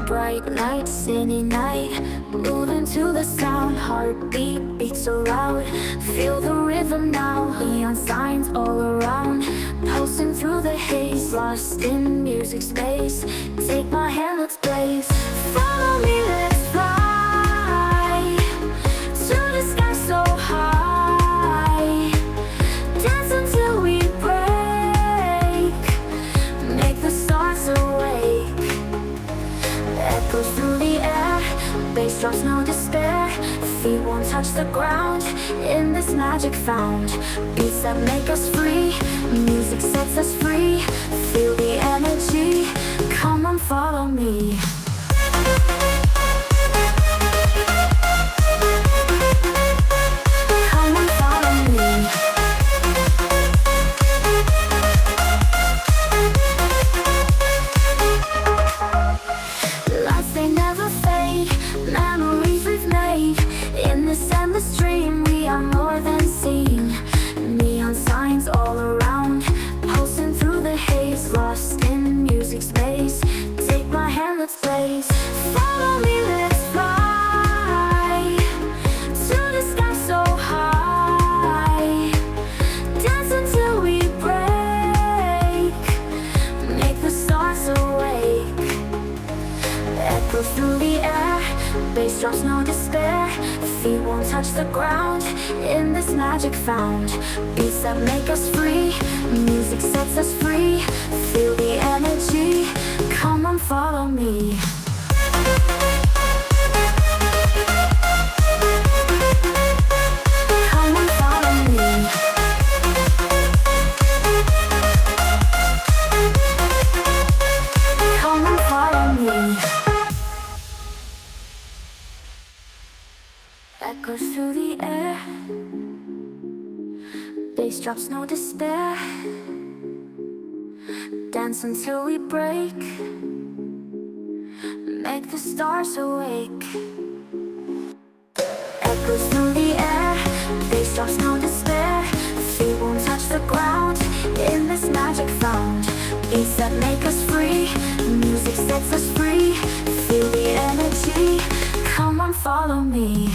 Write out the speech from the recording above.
bright light, city night, moving to the sound, heartbeat beats so loud. Feel the rhythm now, neon signs all around, pulsing through the haze, lost in music space. Take my hand, let's blaze. Follow me, let's fly to the sky so high. Dance until we break, make the stars awake. Echoes through the air, bass drops, no despair. Feet won't touch the ground, in this magic found. Beats that make us free, music sets us free. Feel the energy, come on, follow me. Come on, follow me. Lights, they never fade, memories we've made. In this endless dream, we are more than seen. Neon signs all around, pulsing through the haze, lost in music space. Take my hand, let's blaze. Follow me, let's fly to the sky so high. Dance until we break, make the stars awake. Echoes through the air, bass drops, no despair. Feet won't touch the ground, in this magic found. Beats that make us free, music sets us free. Feel the energy, come on, follow me. Come on, follow me. Come on, follow me. Echoes through the air, bass drops, no despair. Dance until we break, make the stars awake. Echoes through the air, bass drops, no despair. Feet won't touch the ground, in this magic found. Beats that make us free, music sets us free. Feel the energy, come on, follow me.